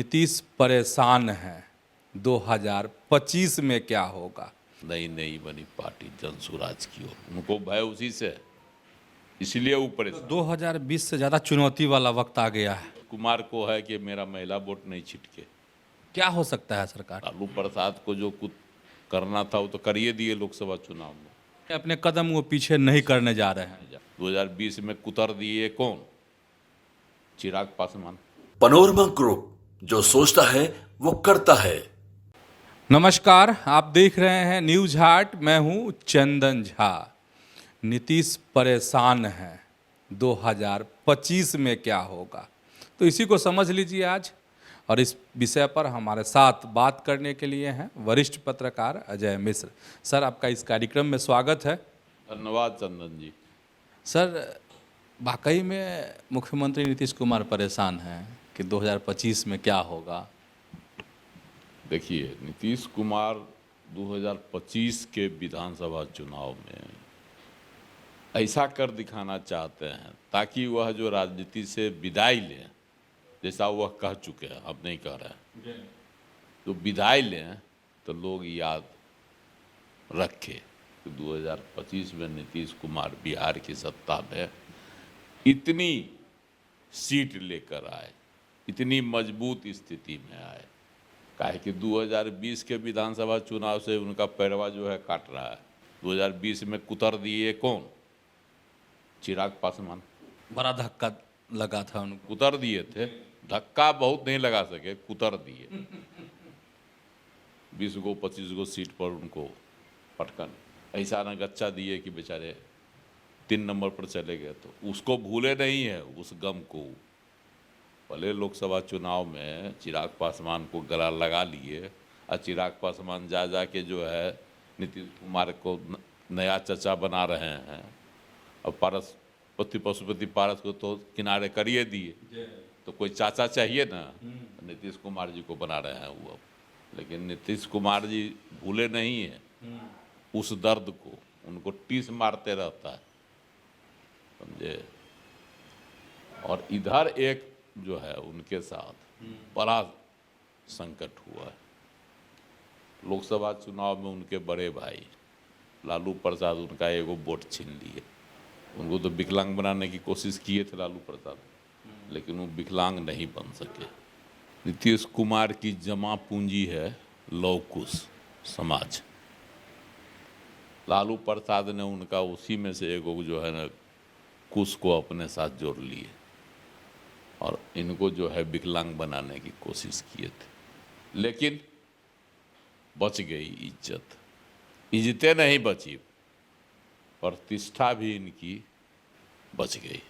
नीतीश परेशान है, 2025 में क्या होगा। नई बनी पार्टी जनसुराज की ओर, उनको भय उसी से है, इसलिए वो परेशान। 2020 से ज़्यादा चुनौती वाला वक्त आ गया है। कुमार को है कि मेरा महिला वोट नहीं छिटके। क्या हो सकता है सरकार। लालू प्रसाद को जो कुछ करना था वो तो करिए दिए लोकसभा चुनाव में। अपने कदम वो पीछे नहीं करने जा रहे हैं। 2020 में कुतर दिए कौन? चिराग पासवान। पनोरमा ग्रुप, जो सोचता है वो करता है। नमस्कार, आप देख रहे हैं न्यूज हाट। मैं हूं चंदन झा। नीतीश परेशान है, 2025 में क्या होगा, तो इसी को समझ लीजिए आज। और इस विषय पर हमारे साथ बात करने के लिए हैं वरिष्ठ पत्रकार अजय मिश्र। सर, आपका इस कार्यक्रम में स्वागत है। धन्यवाद चंदन जी। सर, वाकई में मुख्यमंत्री नीतीश कुमार परेशान हैं कि 2025 में क्या होगा। देखिए, नीतीश कुमार 2025 के विधानसभा चुनाव में ऐसा कर दिखाना चाहते हैं ताकि वह जो राजनीति से विदाई लें, जैसा वह कह चुके हैं, अब नहीं कह रहे हैं, तो विदाई लें तो लोग याद रखें कि 2025 में नीतीश कुमार बिहार की सत्ता में इतनी सीट लेकर आए, इतनी मजबूत स्थिति में आए। काहे कि 2020 के विधानसभा चुनाव से उनका पैरवा जो है काट रहा है। 2020 में कुतर दिए कौन? चिराग पासवान। बड़ा धक्का लगा था उनको। कुतर दिए थे, धक्का बहुत नहीं लगा सके, कुतर दिए। 20 गो 25 गो सीट पर उनको पटकन ऐसा न गच्चा दिए कि बेचारे 3 नंबर पर चले गए। तो उसको भूले नहीं है, उस गम को। पहले लोकसभा चुनाव में चिराग पासवान को गला लगा लिए और चिराग पासवान जा के जो है नीतीश कुमार को नया चचा बना रहे हैं। अब पशुपति पारस को तो किनारे करिए दिए, तो कोई चाचा चाहिए ना। नीतीश कुमार जी को बना रहे हैं वो अब। लेकिन नीतीश कुमार जी भूले नहीं हैं उस दर्द को, उनको टीस मारते रहता है, समझे। और इधर एक जो है उनके साथ बड़ा संकट हुआ है। लोकसभा चुनाव में उनके बड़े भाई लालू प्रसाद उनका एगो वोट छीन लिए। उनको तो विकलांग बनाने की कोशिश किए थे लालू प्रसाद, लेकिन वो विकलांग नहीं बन सके। नीतीश कुमार की जमा पूंजी है लौकुश समाज। लालू प्रसाद ने उनका उसी में से एगो जो है ना कुश को अपने साथ जोड़ लिए और इनको जो है विकलांग बनाने की कोशिश किए थे। लेकिन बच गई इज्जत। इज्जतें नहीं बची, प्रतिष्ठा भी इनकी बच गई।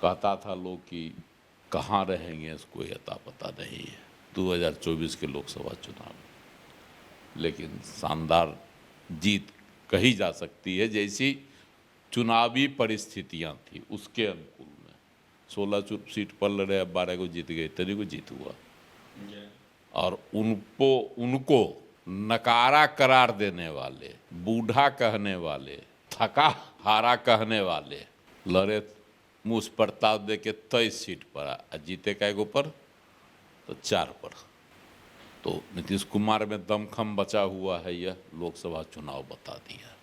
कहता था लोग कि कहाँ रहेंगे इसको अता पता नहीं है 2024 के लोकसभा चुनाव में। लेकिन शानदार जीत कही जा सकती है, जैसी चुनावी परिस्थितियां थी उसके अनुकूल में। 16 सीट पर लड़े, 12 को जीत गए, तरी को जीत हुआ। और उनको नकारा करार देने वाले, बूढ़ा कहने वाले, थका हारा कहने वाले लड़े मुझ प्रताप दे के 23 सीट पर, जीते कैगो पर? तो 4 पर। तो नीतीश कुमार में दमखम बचा हुआ है, यह लोकसभा चुनाव बता दिया।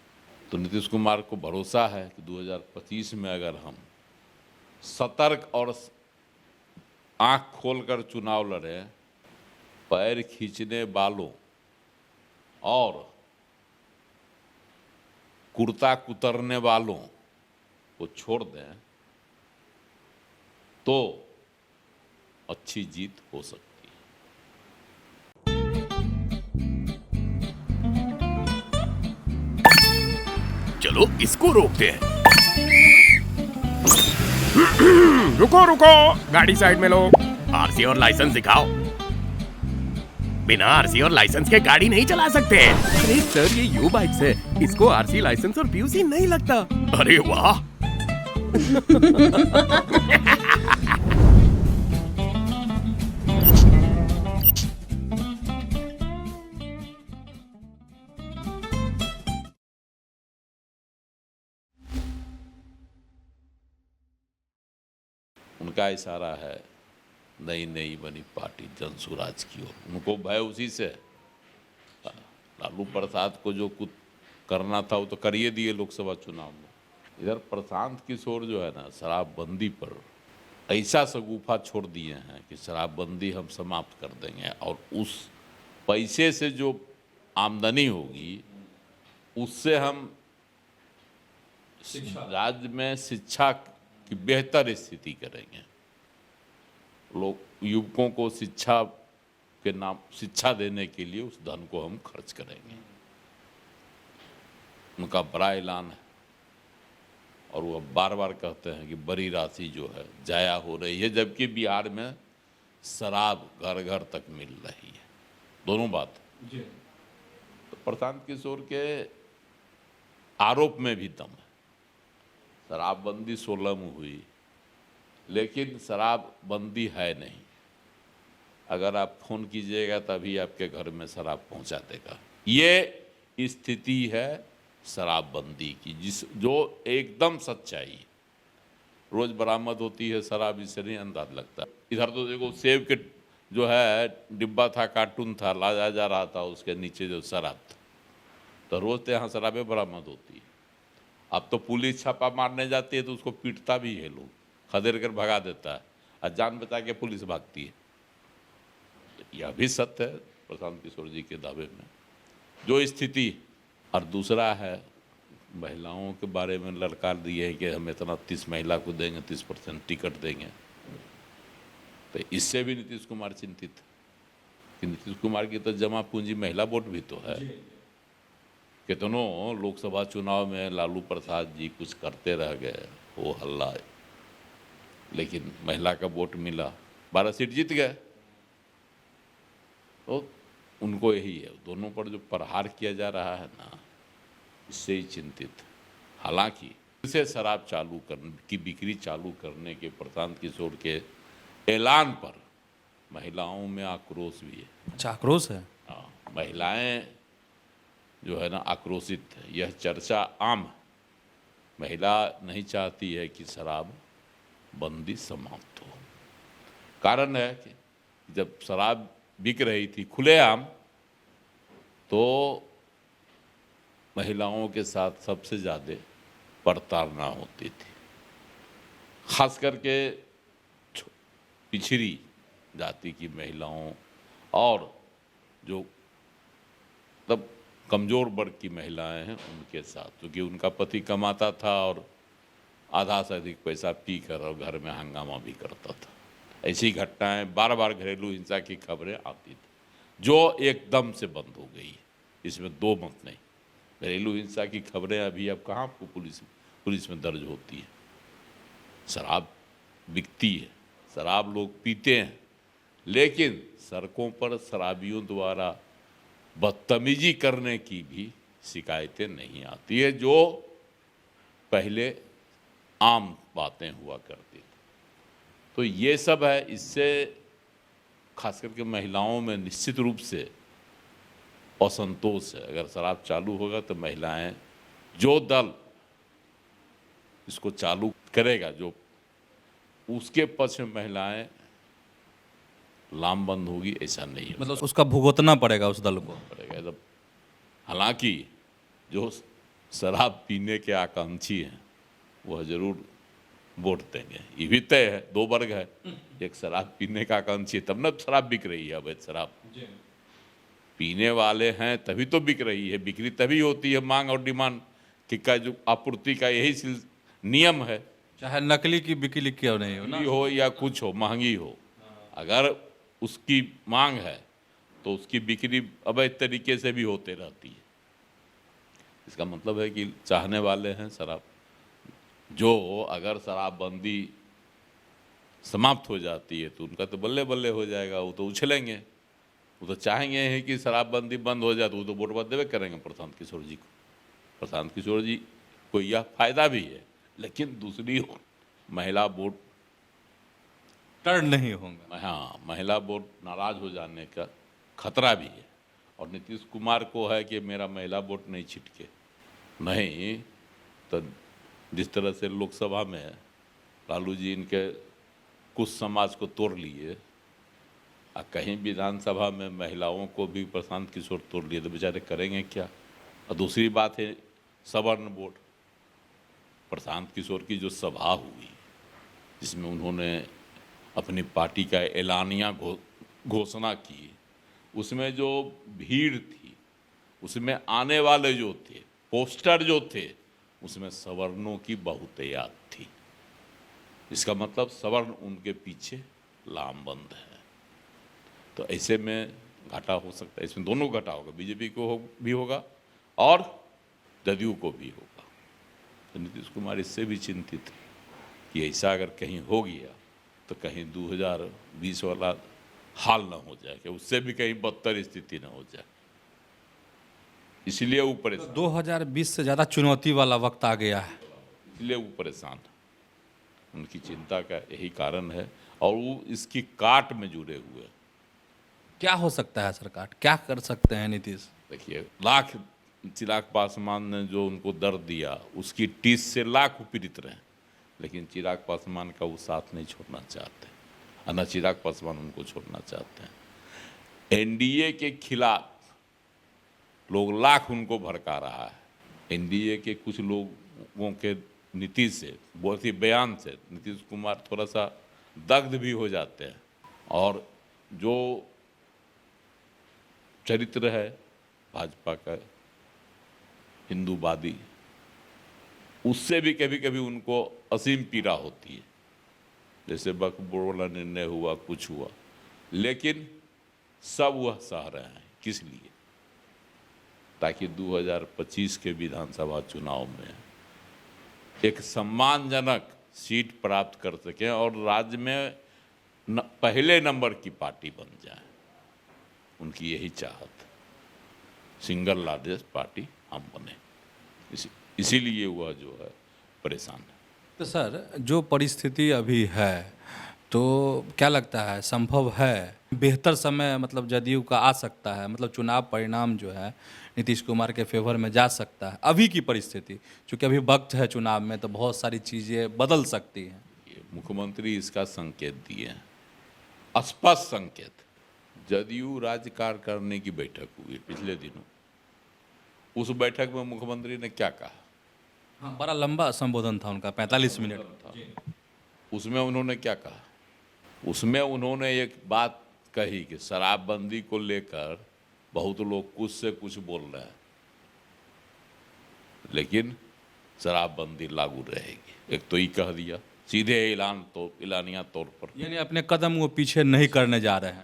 तो नीतीश कुमार को भरोसा है कि 2025 में अगर हम सतर्क और आंख खोलकर चुनाव लड़े, पैर खींचने वालों और कुर्ता कुतरने वालों को छोड़ दें तो अच्छी जीत हो सकती है। चलो इसको रोकते हैं। रुको, गाड़ी साइड में लो। आरसी और लाइसेंस दिखाओ। बिना आरसी और लाइसेंस के गाड़ी नहीं चला सकते। अरे सर, ये यू बाइक्स है, इसको आरसी, लाइसेंस और पीयूसी नहीं लगता। अरे वाह। उनका इशारा है नई नई बनी पार्टी जनसुराज की ओर, उनको भय उसी से है। लालू प्रसाद को जो कुछ करना था वो तो करिए दिए लोकसभा चुनाव में। इधर प्रशांत किशोर जो है ना, शराबबंदी पर ऐसा शगुफा छोड़ दिए हैं कि शराबबंदी हम समाप्त कर देंगे, और उस पैसे से जो आमदनी होगी उससे हम राज्य में शिक्षा की बेहतर स्थिति करेंगे। लोग युवकों को शिक्षा के नाम शिक्षा देने के लिए उस धन को हम खर्च करेंगे। उनका बड़ा ऐलान है, और वो बार बार कहते हैं कि बड़ी राशि जो है जाया हो रही है, जबकि बिहार में शराब घर घर तक मिल रही है। दोनों बात। तो प्रशांत किशोर के आरोप में भी दम है। शराबबंदी 16 में हुई, लेकिन शराबबंदी है नहीं। अगर आप फ़ोन कीजिएगा तभी आपके घर में शराब पहुंचा देगा। ये स्थिति है शराबबंदी की, जो एकदम सच्चाई है। रोज़ बरामद होती है शराब, इससे नहीं अंदाज लगता। इधर तो देखो, सेब के जो है डिब्बा था, कार्टून था, लाया जा रहा था, उसके नीचे जो शराब था। तो रोज़ तो यहाँ शराबें बरामद होती है। अब तो पुलिस छापा मारने जाती है तो उसको पीटता भी है, लोग खदेड़ कर भगा देता है, और जान बचा के पुलिस भागती है। तो यह भी सत्य है प्रशांत किशोर जी के दावे में जो स्थिति। और दूसरा है, महिलाओं के बारे में ललकार दिए है कि हम इतना 30 महिला को देंगे, 30% टिकट देंगे। तो इससे भी नीतीश कुमार चिंतित है कि नीतीश कुमार की तो जमा पूंजी महिला वोट भी तो है। कितनों लोकसभा चुनाव में लालू प्रसाद जी कुछ करते रह गए, वो हल्ला, लेकिन महिला का वोट मिला, 12 सीट जीत गए। तो उनको यही है, दोनों पर जो प्रहार किया जा रहा है ना, इससे ही चिंतित। हालांकि इसे शराब चालू करने की बिक्री चालू करने के प्रशांत किशोर के ऐलान पर महिलाओं में आक्रोश भी है। अच्छा, आक्रोश है। हाँ, महिलाएं जो है ना आक्रोशित है। यह चर्चा आम है। महिला नहीं चाहती है कि शराब बंदी समाप्त हो। कारण है कि जब शराब बिक रही थी खुलेआम, तो महिलाओं के साथ सबसे ज़्यादा प्रताड़ना होती थी। खास करके पिछड़ी जाति की महिलाओं और जो तब कमज़ोर वर्ग की महिलाएं हैं उनके साथ, क्योंकि उनका पति कमाता था और आधा से अधिक पैसा पी कर और घर में हंगामा भी करता था। ऐसी घटनाएं बार बार घरेलू हिंसा की खबरें आती थी, जो एकदम से बंद हो गई है, इसमें दो मत नहीं। घरेलू हिंसा की खबरें अभी अब कहाँ आपको पुलिस में दर्ज होती है। शराब बिकती है, शराब लोग पीते हैं, लेकिन सड़कों पर शराबियों द्वारा बदतमीजी करने की भी शिकायतें नहीं आती है, जो पहले आम बातें हुआ करती थी। तो ये सब है। इससे खास करके महिलाओं में निश्चित रूप से असंतोष है। अगर शराब चालू होगा तो महिलाएं, जो दल इसको चालू करेगा, जो उसके पक्ष में महिलाएं लामबंद होगी, ऐसा नहीं है। मतलब उसका भुगतना पड़ेगा उस दल को। पड़ेगा जब। हालांकि जो शराब पीने के आकांक्षी हैं वह जरूर वोट देंगे। ये भी तय है, दो वर्ग है। एक शराब पीने का आकांक्षी, तब ना शराब बिक रही है। अवैध शराब पीने वाले हैं तभी तो बिक रही है। बिक्री तभी होती है मांग और डिमांड का जो आपूर्ति का यही नियम है। चाहे नकली की बिक्री क्यों नहीं हो ना, हो या कुछ हो, महंगी हो, अगर उसकी मांग है तो उसकी बिक्री अवैध तरीके से भी होते रहती है। इसका मतलब है कि चाहने वाले हैं शराब, जो अगर शराबबंदी समाप्त हो जाती है तो उनका तो बल्ले बल्ले हो जाएगा। वो तो उछलेंगे, वो तो चाहेंगे हैं कि शराबबंदी बंद हो जाए, तो वो तो वोट बात देवे करेंगे प्रशांत किशोर जी को। प्रशांत किशोर जी को यह फायदा भी है, लेकिन दूसरी ओर महिला वोट टर्न नहीं होंगे। हाँ, महिला वोट नाराज हो जाने का खतरा भी है। और नीतीश कुमार को है कि मेरा महिला वोट नहीं छिटके। नहीं तो जिस तरह से लोकसभा में लालू जी इनके कुछ समाज को तोड़ लिए, कहीं विधानसभा में महिलाओं को भी प्रशांत किशोर तोड़ लिए तो बेचारे करेंगे क्या। और दूसरी बात है सवर्ण वोट। प्रशांत किशोर की जो सभा हुई जिसमें उन्होंने अपनी पार्टी का ऐलानिया घोषणा की, उसमें जो भीड़ थी, उसमें आने वाले जो थे, पोस्टर जो थे, उसमें सवर्णों की बहुतायत थी। इसका मतलब सवर्ण उनके पीछे लामबंद है। तो ऐसे में घाटा हो सकता है, इसमें दोनों घाटा होगा, बीजेपी को भी होगा और जदयू को भी होगा। तो नीतीश कुमार इससे भी चिंतित है कि ऐसा अगर कहीं हो गया तो कहीं 2020 वाला हाल ना हो जाए, कि उससे भी कहीं बदतर स्थिति ना हो जाए, इसलिए वो परेशान 2020 से ज़्यादा चुनौती वाला वक्त आ गया है। इसलिए वो परेशान है। उनकी चिंता का यही कारण है और वो इसकी काट में जुड़े हुए हैं। क्या हो सकता है सरकार, क्या कर सकते हैं नीतीश? देखिए, चिराग पासवान ने जो उनको दर्द दिया, उसकी टीस से लाख पीड़ित रहे, लेकिन चिराग पासवान का वो साथ नहीं छोड़ना चाहते, और न चिराग पासवान उनको छोड़ना चाहते हैं। एनडीए के खिलाफ लोग लाख उनको भड़का रहा है। एनडीए के कुछ लोगों के नीति से, बहुत ही बयान से नीतीश कुमार थोड़ा सा दग्ध भी हो जाते हैं, और जो चरित्र है भाजपा का हिंदूवादी, उससे भी कभी कभी उनको असीम पीड़ा होती है। जैसे वक्फ बोर्ड वाला निर्णय हुआ, कुछ हुआ, लेकिन सब वह सह रहे हैं। किस लिए? ताकि 2025 के विधानसभा चुनाव में एक सम्मानजनक सीट प्राप्त कर सकें और राज्य में पहले नंबर की पार्टी बन जाए। उनकी यही चाहत, सिंगल लार्जेस्ट पार्टी हम बने, इसीलिए वह जो है परेशान है। तो सर, जो परिस्थिति अभी है, तो क्या लगता है संभव है बेहतर समय मतलब जदयू का आ सकता है, मतलब चुनाव परिणाम जो है नीतीश कुमार के फेवर में जा सकता है अभी की परिस्थिति? क्योंकि अभी वक्त है चुनाव में, तो बहुत सारी चीज़ें बदल सकती हैं। मुख्यमंत्री इसका संकेत दिए हैं, स्पष्ट संकेत। जदयू राज्य कार्य करने की बैठक हुई पिछले दिनों, उस बैठक में मुख्यमंत्री ने क्या कहा? हाँ, बड़ा लंबा संबोधन था उनका, 45 मिनट था। उसमें उन्होंने क्या कहा? उसमें उन्होंने एक बात कही कि शराबबंदी को लेकर बहुत लोग कुछ से कुछ बोल रहे हैं, लेकिन शराबबंदी लागू रहेगी। एक तो ये कह दिया सीधे ऐलानिया तौर पर, यानी अपने कदम वो पीछे नहीं करने जा रहे हैं।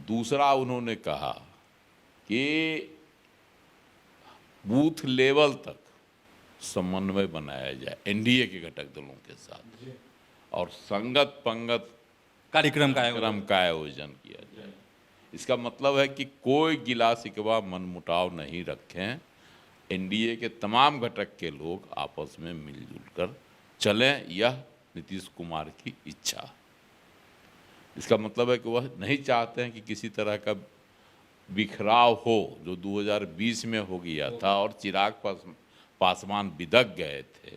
दूसरा उन्होंने कहा कि बूथ लेवल तक समन्वय बनाया जाए एनडीए के घटक दलों के साथ, और संगत पंगत कार्यक्रम का आयोजन किया जाए। इसका मतलब है कि कोई गिला शिकवा मनमुटाव नहीं रखें, एनडीए के तमाम घटक के लोग आपस में मिलजुल कर चलें, यह नीतीश कुमार की इच्छा। इसका मतलब है कि वह नहीं चाहते हैं कि किसी तरह का बिखराव हो, जो 2020 में हो गया था और चिराग पासवान बिदक गए थे,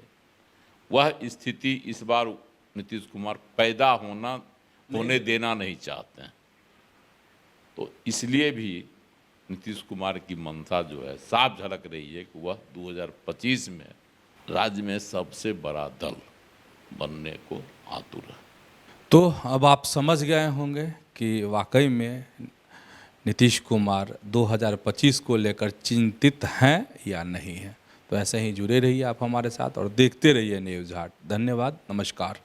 वह स्थिति इस बार नीतीश कुमार पैदा होने देना नहीं चाहते हैं। तो इसलिए भी नीतीश कुमार की मंशा जो है साफ झलक रही है कि वह 2025 में राज्य में सबसे बड़ा दल बनने को आतुर है। तो अब आप समझ गए होंगे कि वाकई में नीतीश कुमार 2025 को लेकर चिंतित हैं या नहीं हैं। तो ऐसे ही जुड़े रहिए आप हमारे साथ और देखते रहिए न्यूज़ हाट। धन्यवाद, नमस्कार।